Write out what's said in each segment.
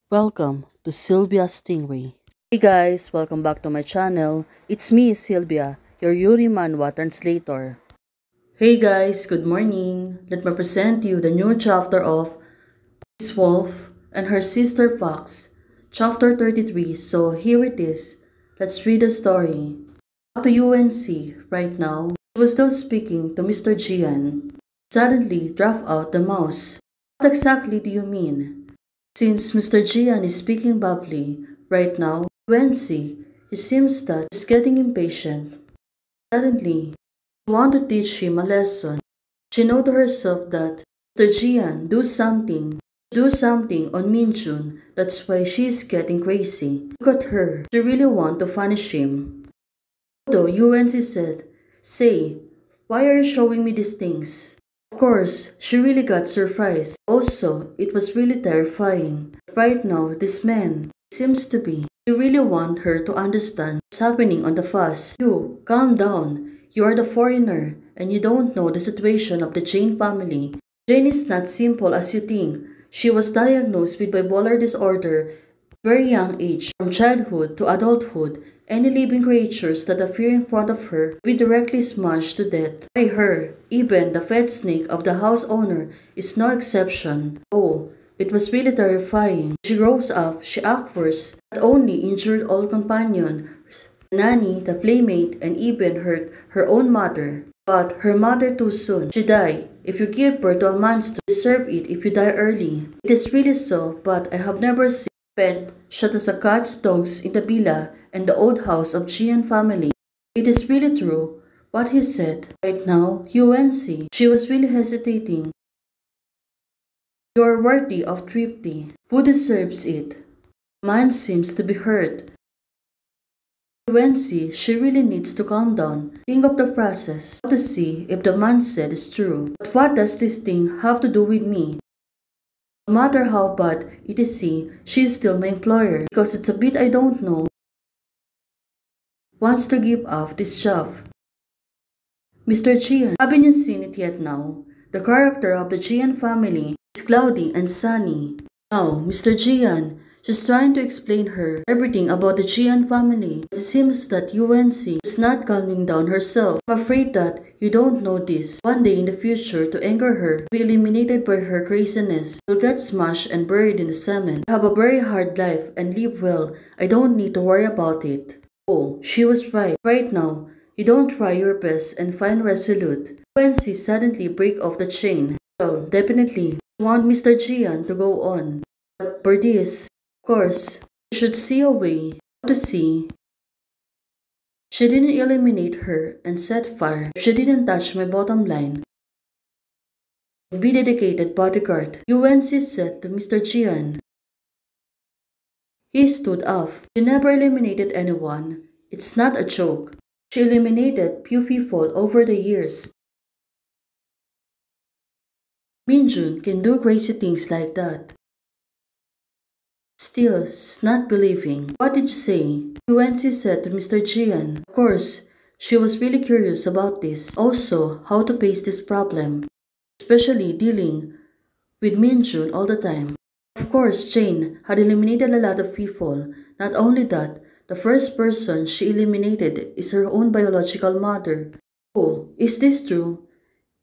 Welcome to Sylvia Stingray. Hey guys, welcome back to my channel. It's me, Sylvia, your Yuri Manhwa translator. Hey guys, good morning. Let me present you the new chapter of Miss Wolf and her sister Fox, chapter 33. So here it is. Let's read the story. Back to UNC right now. She was still speaking to Mr. Jian. Suddenly dropped out the mouse. What exactly do you mean? Since Mr. Jian is speaking bubbly right now, Wensi, it seems that he's getting impatient. Suddenly, she wanted to teach him a lesson. She know to herself that Mr. Jian do something on Minjun. That's why she's getting crazy. Look at her. She really want to punish him. Although UNC said, "Say, why are you showing me these things?" Of course, she really got surprised. Also, it was really terrifying. Right now, this man seems to be. He really want her to understand what's happening on the fuss. You, calm down. You are the foreigner, and you don't know the situation of the Jane family. Jane is not simple as you think. She was diagnosed with bipolar disorder very young age, from childhood to adulthood. Any living creatures that appear in front of her will be directly smashed to death by her. Even the pet snake of the house owner is no exception. Oh, it was really terrifying. She grows up, she acts worse, not only injured old companion, the nanny, the playmate, and even hurt her own mother. But her mother too soon. She died. If you give birth to a monster, you deserve it if you die early. It is really so, but I have never seen pet shut as a cats, dogs in the villa and the old house of Jian family. It is really true what he said. Right now, UNC, she was really hesitating. You are worthy of thrifty. Who deserves it? Man seems to be hurt. UNC, she really needs to calm down. Think of the process to see if the man said is true. But what does this thing have to do with me? No matter how bad it is, she is still my employer because it's a bit I don't know. Wants to give up this job. Mr. Jian, haven't you seen it yet now? The character of the Jian family is cloudy and sunny. Now, Mr. Jian, she's trying to explain her everything about the Jian family. It seems that UNC is not calming down herself. I'm afraid that you don't know this. One day in the future, to anger her, be eliminated by her craziness. You'll get smashed and buried in the cement. I have a very hard life and live well. I don't need to worry about it. Oh, she was right. Right now, you don't try your best and find resolute. UNC suddenly break off the chain. Well, definitely, you want Mr. Jian to go on. But for this, of course, you should see a way to see. She didn't eliminate her and set fire. If she didn't touch my bottom line, be dedicated bodyguard. UNC said to Mr. Jian. He stood up. She never eliminated anyone. It's not a joke. She eliminated few people over the years. Minjun can do crazy things like that. Still, not believing. What did you say? UNC said to Mr. Jian. Of course, she was really curious about this. Also, how to face this problem. Especially dealing with Minjun all the time. Of course, Jane had eliminated a lot of people. Not only that, the first person she eliminated is her own biological mother. Oh, is this true?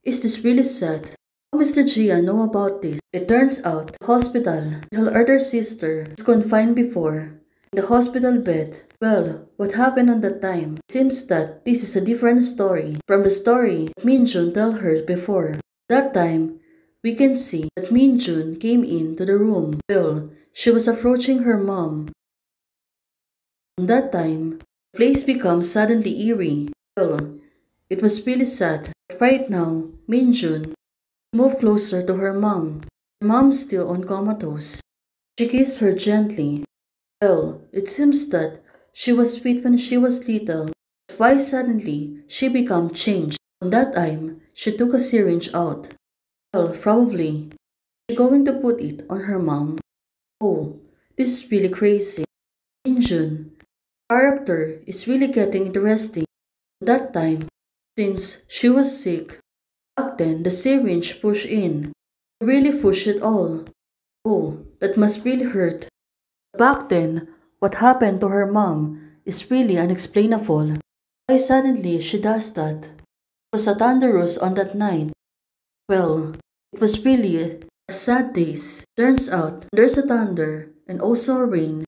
Is this really sad? How Mr. Gia know about this? It turns out the hospital, her elder sister, was confined before in the hospital bed. Well, what happened on that time? It seems that this is a different story from the story Minjun told her before. That time, we can see that Minjun came into the room. Well, she was approaching her mom. From that time, the place becomes suddenly eerie. Well, it was really sad. But right now, Minjun moved closer to her mom. Her mom's still on comatose. She kissed her gently. Well, it seems that she was sweet when she was little. But why suddenly she become changed? On that time, she took a syringe out. Well, probably she's going to put it on her mom. Oh, this is really crazy. Minjun, character is really getting interesting. That time, since she was sick, back then the syringe pushed in. Really pushed it all. Oh, that must really hurt. Back then, what happened to her mom is really unexplainable. Why suddenly she does that? It was a thunderous on that night. Well, it was really a sad days. Turns out there's a thunder and also a rain.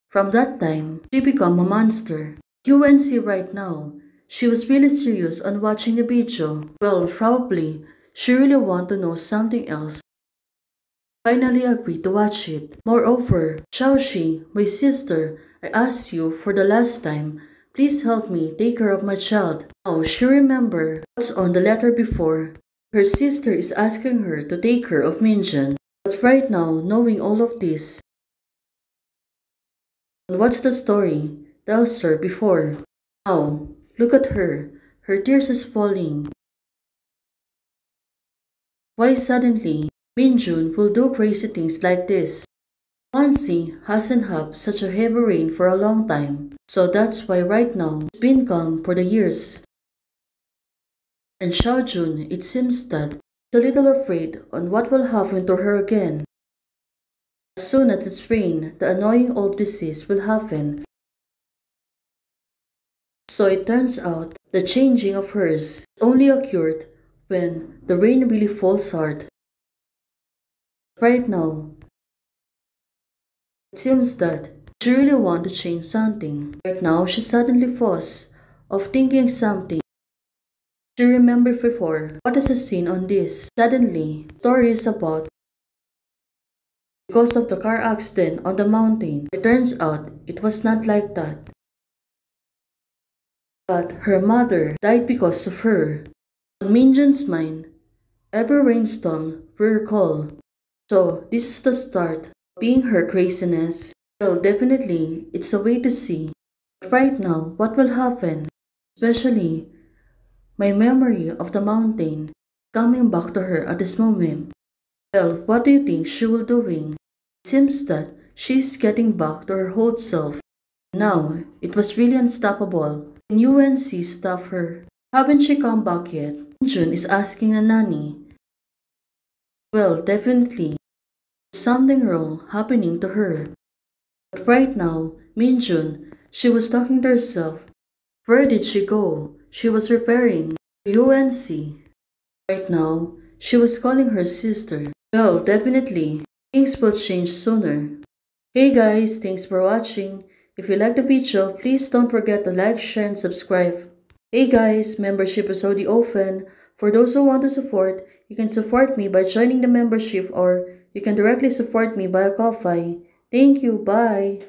From that time, she became a monster. You can see right now, she was really serious on watching the video. Well, probably, she really want to know something else. Finally agreed to watch it. Moreover, Xiaoxi, my sister, I asked you for the last time, please help me take care of my child. Now she remember what's on the letter before. Her sister is asking her to take care of Minjun. But right now, knowing all of this, and what's the story tells her before. Now, look at her. Her tears is falling. Why suddenly Minjun will do crazy things like this? Wansi hasn't had such a heavy rain for a long time, so that's why right now it's been calm for the years. And Xiaojun, it seems that is a little afraid on what will happen to her again. As soon as it's rain, the annoying old disease will happen. So it turns out the changing of hers only occurred when the rain really falls hard. Right now, it seems that she really wants to change something. Right now, she suddenly falls of thinking something she remembered before. What is the scene on this? Suddenly, story is about because of the car accident on the mountain. It turns out it was not like that. But her mother died because of her. On Minjun's mind, every rainstorm will recall. So this is the start of being her craziness. Well, definitely, it's a way to see. But right now, what will happen? Especially, my memory of the mountain coming back to her at this moment. Well, what do you think she will doing? It seems that she's getting back to her old self. Now, it was really unstoppable. Can UNC stop her? Haven't she come back yet? Jun is asking a nanny. Well, definitely, there's something wrong happening to her. But right now, Minjun, she was talking to herself. Where did she go? She was repairing UNC. Right now, she was calling her sister. Well, definitely, things will change sooner. Hey guys, thanks for watching. If you like the video, please don't forget to like, share, and subscribe. Hey guys, membership is already open. For those who want to support, you can support me by joining the membership or you can directly support me via Ko-Fi. Thank you, bye.